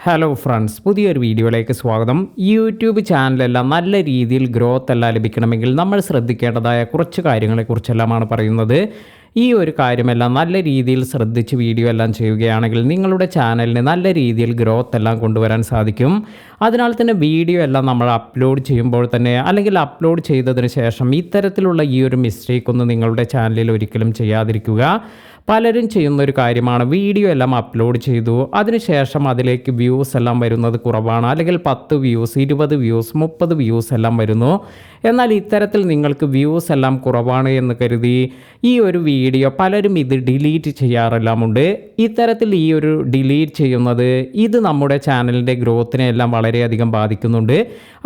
Hello friends, പുതിയൊരു വീഡിയോയിലേക്ക് സ്വാഗതം. യൂട്യൂബ് ചാനലെല്ലാം നല്ല രീതിയിൽ ഗ്രോത്ത് എല്ലാം ലഭിക്കണമെങ്കിൽ നമ്മൾ ശ്രദ്ധിക്കേണ്ടതായ കുറച്ച് കാര്യങ്ങളെക്കുറിച്ചെല്ലാമാണ് പറയുന്നത്. ഈ ഒരു കാര്യമെല്ലാം നല്ല രീതിയിൽ ശ്രദ്ധിച്ച് വീഡിയോ എല്ലാം ചെയ്യുകയാണെങ്കിൽ നിങ്ങളുടെ ചാനലിന് നല്ല രീതിയിൽ ഗ്രോത്ത് എല്ലാം കൊണ്ടുവരാൻ സാധിക്കും. അതിനാൽ തന്നെ വീഡിയോ എല്ലാം നമ്മൾ അപ്ലോഡ് ചെയ്യുമ്പോൾ തന്നെ അല്ലെങ്കിൽ അപ്ലോഡ് ചെയ്തതിന് ശേഷം ഇത്തരത്തിലുള്ള ഈ ഒരു മിസ്റ്റേക്ക് ഒന്നും നിങ്ങളുടെ ചാനലിൽ ഒരിക്കലും ചെയ്യാതിരിക്കുക. പലരും ചെയ്യുന്നൊരു കാര്യമാണ്, വീഡിയോ എല്ലാം അപ്ലോഡ് ചെയ്തു, അതിനുശേഷം അതിലേക്ക് വ്യൂസ് എല്ലാം വരുന്നത് കുറവാണ്, അല്ലെങ്കിൽ 10 വ്യൂസ്, 20 വ്യൂസ്, 30 വ്യൂസ് എല്ലാം വരുന്നു. എന്നാൽ ഇത്തരത്തിൽ നിങ്ങൾക്ക് വ്യൂസ് എല്ലാം കുറവാണ് എന്ന് കരുതി ഈ ഒരു വീഡിയോ പലരും ഇത് ഡിലീറ്റ് ചെയ്യാറെല്ലാമുണ്ട്. ഇത്തരത്തിൽ ഈ ഒരു ഡിലീറ്റ് ചെയ്യുന്നത് ഇത് നമ്മുടെ ചാനലിൻ്റെ ഗ്രോത്തിനെ എല്ലാം വളരെയധികം ബാധിക്കുന്നുണ്ട്.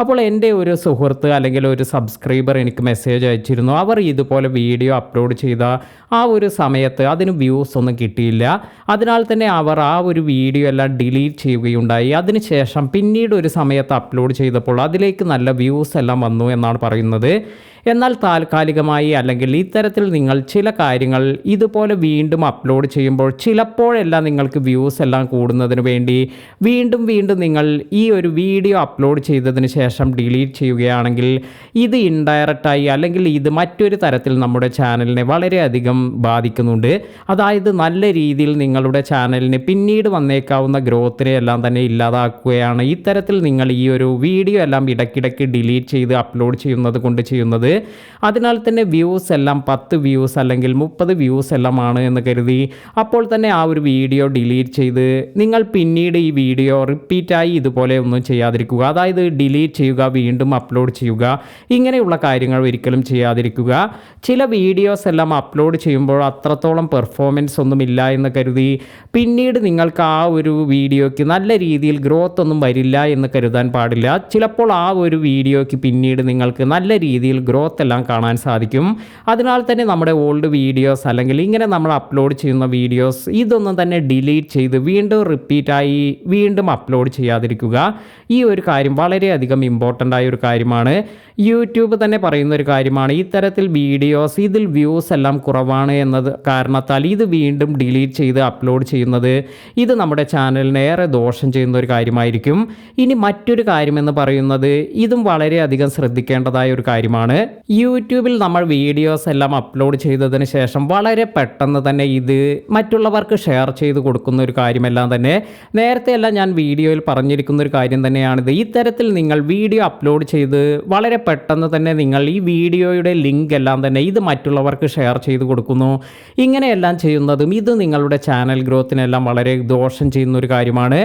അപ്പോൾ എൻ്റെ ഒരു സുഹൃത്ത് അല്ലെങ്കിൽ ഒരു സബ്സ്ക്രൈബർ എനിക്ക് മെസ്സേജ് അയച്ചിരുന്നു. അവർ ഇതുപോലെ വീഡിയോ അപ്ലോഡ് ചെയ്ത ആ ഒരു സമയത്ത് അതിന് വ്യൂസ് ഒന്നും കിട്ടിയില്ല. അതിനാൽ തന്നെ അവർ ആ ഒരു വീഡിയോ എല്ലാം ഡിലീറ്റ് ചെയ്യുകയുണ്ടായി. അതിനുശേഷം പിന്നീട് ഒരു സമയത്ത് അപ്ലോഡ് ചെയ്തപ്പോൾ അതിലേക്ക് നല്ല വ്യൂസ് എല്ലാം വന്നു എന്നാണ് പറയുന്നത്. എന്നാൽ താൽക്കാലികമായി അല്ലെങ്കിൽ ഇത്തരത്തിൽ നിങ്ങൾ ചില കാര്യങ്ങൾ ഇതുപോലെ വീണ്ടും അപ്ലോഡ് ചെയ്യുമ്പോൾ ചിലപ്പോഴെല്ലാം നിങ്ങൾക്ക് വ്യൂസ് എല്ലാം കൂടുന്നതിന് വേണ്ടി വീണ്ടും നിങ്ങൾ ഈ ഒരു വീഡിയോ അപ്ലോഡ് ചെയ്തതിന് ശേഷം ഡിലീറ്റ് ചെയ്യുകയാണെങ്കിൽ ഇത് ഇൻഡയറക്റ്റായി അല്ലെങ്കിൽ ഇത് മറ്റൊരു തരത്തിൽ നമ്മുടെ ചാനലിനെ വളരെയധികം ബാധിക്കുന്നുണ്ട്. അതായത് നല്ല രീതിയിൽ നിങ്ങളുടെ ചാനലിന് പിന്നീട് വന്നേക്കാവുന്ന ഗ്രോത്തിനെ എല്ലാം തന്നെ ഇല്ലാതാക്കുകയാണ് ഇത്തരത്തിൽ നിങ്ങൾ ഈ ഒരു വീഡിയോ എല്ലാം ഇടയ്ക്കിടയ്ക്ക് ഡിലീറ്റ് ചെയ്ത് അപ്ലോഡ് ചെയ്യുന്നത്. അതിനാൽ തന്നെ വ്യൂസ് എല്ലാം 10 വ്യൂസ് അല്ലെങ്കിൽ 30 വ്യൂസ് എല്ലാം ആണ് എന്ന് കരുതി അപ്പോൾ തന്നെ ആ ഒരു വീഡിയോ ഡിലീറ്റ് ചെയ്ത് നിങ്ങൾ പിന്നീട് ഈ വീഡിയോ റിപ്പീറ്റായി ഇതുപോലെ ഒന്നും ചെയ്യാതിരിക്കുക. അതായത് ഡിലീറ്റ് ചെയ്യുക, വീണ്ടും അപ്ലോഡ് ചെയ്യുക, ഇങ്ങനെയുള്ള കാര്യങ്ങൾ ഒരിക്കലും ചെയ്യാതിരിക്കുക. ചില വീഡിയോസ് എല്ലാം അപ്ലോഡ് ചെയ്യുമ്പോൾ അത്രത്തോളം പെർഫോമൻസ് ഒന്നുമില്ല എന്ന് കരുതി പിന്നീട് നിങ്ങൾക്ക് ആ ഒരു വീഡിയോയ്ക്ക് നല്ല രീതിയിൽ ഗ്രോത്ത് ഒന്നും വരില്ല എന്ന് കരുതാൻ പാടില്ല. ചിലപ്പോൾ ആ ഒരു വീഡിയോയ്ക്ക് പിന്നീട് നിങ്ങൾക്ക് നല്ല രീതിയിൽ ഗ്രോത്ത് എല്ലാം കാണാൻ സാധിക്കും. അതിനാൽ തന്നെ നമ്മുടെ ഓൾഡ് വീഡിയോസ് അല്ലെങ്കിൽ ഇങ്ങനെ നമ്മൾ അപ്ലോഡ് ചെയ്യുന്ന വീഡിയോസ് ഇതൊന്നും തന്നെ ഡിലീറ്റ് ചെയ്ത് വീണ്ടും റിപ്പീറ്റായി വീണ്ടും അപ്ലോഡ് ചെയ്യാതിരിക്കുക. ഈ ഒരു കാര്യം വളരെയധികം ഇമ്പോർട്ടൻ്റ് ആയ ഒരു കാര്യമാണ്. യൂട്യൂബ് തന്നെ പറയുന്ന ഒരു കാര്യമാണ്, ഇത്തരത്തിൽ വീഡിയോസ് ഇതിൽ വ്യൂസ് എല്ലാം കുറവാണ് എന്നത് കാരണത്താൽ ഇത് വീണ്ടും ഡിലീറ്റ് ചെയ്ത് അപ്ലോഡ് ചെയ്യുന്നത് ഇത് നമ്മുടെ ചാനലിന് ഏറെ ദോഷം ചെയ്യുന്ന ഒരു കാര്യമായിരിക്കും. ഇനി മറ്റൊരു കാര്യമെന്ന് പറയുന്നത് ഇതും വളരെയധികം ശ്രദ്ധിക്കേണ്ടതായ ഒരു കാര്യമാണ്. യൂട്യൂബിൽ നമ്മൾ വീഡിയോസ് എല്ലാം അപ്ലോഡ് ചെയ്തതിന് ശേഷം വളരെ പെട്ടെന്ന് തന്നെ ഇത് മറ്റുള്ളവർക്ക് ഷെയർ ചെയ്ത് കൊടുക്കുന്ന ഒരു കാര്യമെല്ലാം തന്നെ നേരത്തെയെല്ലാം ഞാൻ വീഡിയോയിൽ പറഞ്ഞിരിക്കുന്ന ഒരു കാര്യം തന്നെയാണിത്. ഇത്തരത്തിൽ നിങ്ങൾ വീഡിയോ അപ്ലോഡ് ചെയ്ത് വളരെ പെട്ടെന്ന് തന്നെ നിങ്ങൾ ഈ വീഡിയോയുടെ ലിങ്ക് എല്ലാം തന്നെ ഇത് മറ്റുള്ളവർക്ക് ഷെയർ ചെയ്ത് കൊടുക്കുന്നു. ഇങ്ങനെയെല്ലാം ചെയ്യുന്നതും ഇത് നിങ്ങളുടെ ചാനൽ ഗ്രോത്തിനെല്ലാം വളരെ ദോഷം ചെയ്യുന്ന ഒരു കാര്യമാണ്.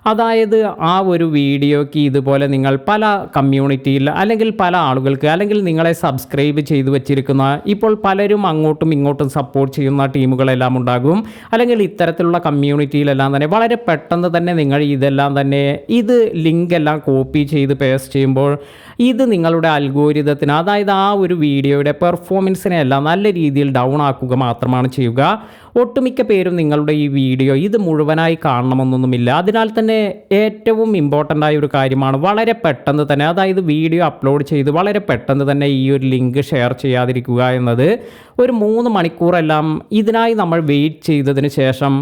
അതായത് ആ ഒരു വീഡിയോയ്ക്ക് ഇതുപോലെ നിങ്ങൾ പല കമ്മ്യൂണിറ്റിയിൽ അല്ലെങ്കിൽ പല ആളുകൾക്ക് അല്ലെങ്കിൽ നിങ്ങളെ സബ്സ്ക്രൈബ് ചെയ്തു വച്ചിരിക്കുന്ന ഇപ്പോൾ പലരും അങ്ങോട്ടും ഇങ്ങോട്ടും സപ്പോർട്ട് ചെയ്യുന്ന ടീമുകളെല്ലാം ഉണ്ടാകും. അല്ലെങ്കിൽ ഇത്തരത്തിലുള്ള കമ്മ്യൂണിറ്റിയിലെല്ലാം തന്നെ വളരെ പെട്ടെന്ന് തന്നെ നിങ്ങൾ ഇതെല്ലാം തന്നെ ഇത് ലിങ്ക് എല്ലാം കോപ്പി ചെയ്ത് പേസ്റ്റ് ചെയ്യുമ്പോൾ ഇത് നിങ്ങളുടെ അൽഗോരിതത്തിന് അതായത് ആ ഒരു വീഡിയോയുടെ പെർഫോമൻസിനെ എല്ലാം നല്ല രീതിയിൽ ഡൗൺ ആക്കുക മാത്രമാണ് ചെയ്യുക. ഒട്ടുമിക്ക പേരും നിങ്ങളുടെ ഈ വീഡിയോ ഇത് മുഴുവനായി കാണണമെന്നൊന്നുമില്ല. അതിനാൽ തന്നെ ഏറ്റവും ഇമ്പോർട്ടൻ്റ് ആയ ഒരു കാര്യമാണ് വളരെ പെട്ടെന്ന് തന്നെ അതായത് വീഡിയോ അപ്ലോഡ് ചെയ്ത് വളരെ പെട്ടെന്ന് തന്നെ ഈ ഒരു ലിങ്ക് ഷെയർ ചെയ്യാതിരിക്കുക എന്നത്. ഒരു 3 മണിക്കൂറെല്ലാം ഇതിനായി നമ്മൾ വെയിറ്റ് ചെയ്തതിന് ശേഷം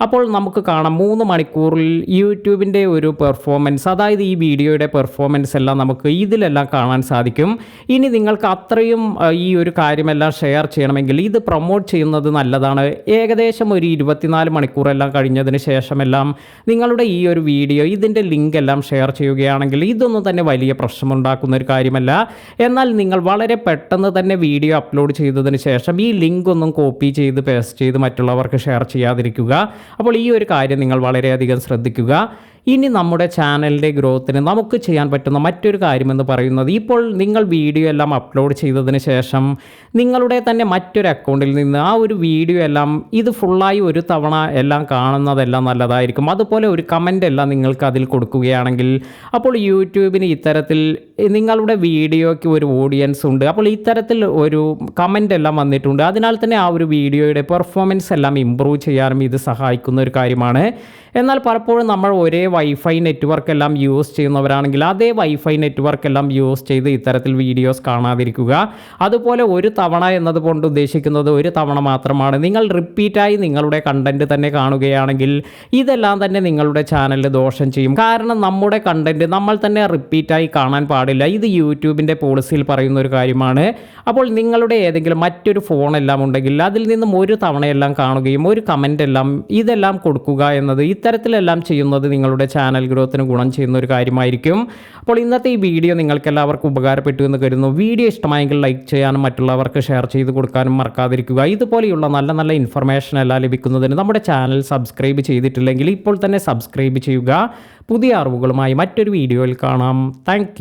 അപ്പോൾ നമുക്ക് കാണാം 3 മണിക്കൂറിൽ യൂട്യൂബിൻ്റെ ഒരു പെർഫോമൻസ് അതായത് ഈ വീഡിയോയുടെ പെർഫോമൻസ് എല്ലാം നമുക്ക് ഇതിലെല്ലാം കാണാൻ സാധിക്കും. ഇനി നിങ്ങൾക്ക് അത്രയും ഈ ഒരു കാര്യമെല്ലാം ഷെയർ ചെയ്യണമെങ്കിൽ ഇത് പ്രൊമോട്ട് ചെയ്യുന്നത് നല്ലതാണ്. ഏകദേശം ഒരു 24 മണിക്കൂറെല്ലാം കഴിഞ്ഞതിന് ശേഷമെല്ലാം നിങ്ങളുടെ ഈ ഒരു വീഡിയോ ഇതിൻ്റെ ലിങ്ക് എല്ലാം ഷെയർ ചെയ്യുകയാണെങ്കിൽ ഇതൊന്നും തന്നെ വലിയ പ്രശ്നമുണ്ടാക്കുന്ന ഒരു കാര്യമല്ല. എന്നാൽ നിങ്ങൾ വളരെ പെട്ടെന്ന് തന്നെ വീഡിയോ അപ്ലോഡ് ചെയ്തതിന് ശേഷം ഈ ലിങ്ക് ഒന്നും കോപ്പി ചെയ്ത് പേസ്റ്റ് ചെയ്ത് മറ്റുള്ളവർക്ക് ഷെയർ ചെയ്യാതിരിക്കുക. അപ്പോൾ ഈ ഒരു കാര്യം നിങ്ങൾ വളരെയധികം ശ്രദ്ധിക്കുക. ഇനി നമ്മുടെ ചാനലിൻ്റെ ഗ്രോത്തിന് നമുക്ക് ചെയ്യാൻ പറ്റുന്ന മറ്റൊരു കാര്യമെന്ന് പറയുന്നത് ഇപ്പോൾ നിങ്ങൾ വീഡിയോ എല്ലാം അപ്ലോഡ് ചെയ്തതിന് ശേഷം നിങ്ങളുടെ തന്നെ മറ്റൊരു അക്കൗണ്ടിൽ നിന്ന് ആ ഒരു വീഡിയോ എല്ലാം ഇത് ഫുള്ളായി ഒരു തവണ എല്ലാം കാണുന്നതെല്ലാം നല്ലതായിരിക്കും. അതുപോലെ ഒരു കമൻ്റ് എല്ലാം നിങ്ങൾക്ക് അതിൽ കൊടുക്കുകയാണെങ്കിൽ അപ്പോൾ യൂട്യൂബിന് ഇത്തരത്തിൽ നിങ്ങളുടെ വീഡിയോയ്ക്ക് ഒരു ഓഡിയൻസ് ഉണ്ട്, അപ്പോൾ ഇത്തരത്തിൽ ഒരു കമൻ്റ് എല്ലാം വന്നിട്ടുണ്ട്. അതിനാൽ തന്നെ ആ ഒരു വീഡിയോയുടെ പെർഫോമൻസ് എല്ലാം ഇമ്പ്രൂവ് ചെയ്യാനും ഇത് സഹായിക്കുന്ന ഒരു കാര്യമാണ്. എന്നാൽ പലപ്പോഴും നമ്മൾ ഒരേ വൈഫൈ നെറ്റ്വർക്ക് എല്ലാം യൂസ് ചെയ്യുന്നവരാണെങ്കിൽ അതേ വൈഫൈ നെറ്റ്വർക്ക് എല്ലാം യൂസ് ചെയ്ത് ഇത്തരത്തിൽ വീഡിയോസ് കാണാതിരിക്കുക. അതുപോലെ ഒരു തവണ എന്നതുകൊണ്ട് ഉദ്ദേശിക്കുന്നത് ഒരു തവണ മാത്രമാണ്. നിങ്ങൾ റിപ്പീറ്റായി നിങ്ങളുടെ കണ്ടൻറ്റ് തന്നെ കാണുകയാണെങ്കിൽ ഇതെല്ലാം തന്നെ നിങ്ങളുടെ ചാനലിൽ ദോഷം ചെയ്യും. കാരണം നമ്മുടെ കണ്ടൻറ്റ് നമ്മൾ തന്നെ റിപ്പീറ്റായി കാണാൻ പാടില്ല. ഇത് യൂട്യൂബിൻ്റെ പോളിസിയിൽ പറയുന്ന ഒരു കാര്യമാണ്. അപ്പോൾ നിങ്ങളുടെ ഏതെങ്കിലും മറ്റൊരു ഫോണെല്ലാം ഉണ്ടെങ്കിൽ അതിൽ നിന്നും ഒരു തവണയെല്ലാം കാണുകയും ഒരു കമൻ്റ് എല്ലാം ഇതെല്ലാം കൊടുക്കുക എന്നത് ഇത്തരത്തിലെല്ലാം ചെയ്യുന്നത് നിങ്ങളുടെ ചാനൽ ഗ്രോത്തിന് ഗുണം ചെയ്യുന്ന ഒരു കാര്യമായിരിക്കും. അപ്പോൾ ഇന്നത്തെ ഈ വീഡിയോ നിങ്ങൾക്ക് എല്ലാവർക്കും ഉപകാരപ്പെട്ടു എന്ന് കരുതുന്നു. വീഡിയോ ഇഷ്ടമായെങ്കിൽ ലൈക്ക് ചെയ്യാനും മറ്റുള്ളവർക്ക് ഷെയർ ചെയ്ത് കൊടുക്കാനും മറക്കാതിരിക്കുക. ഇതുപോലെയുള്ള നല്ല നല്ല ഇൻഫർമേഷൻ എല്ലാം ലഭിക്കുന്നതിന് നമ്മുടെ ചാനൽ സബ്സ്ക്രൈബ് ചെയ്തിട്ടില്ലെങ്കിൽ ഇപ്പോൾ തന്നെ സബ്സ്ക്രൈബ് ചെയ്യുക. പുതിയ അറിവുകളുമായി മറ്റൊരു വീഡിയോയിൽ കാണാം. താങ്ക്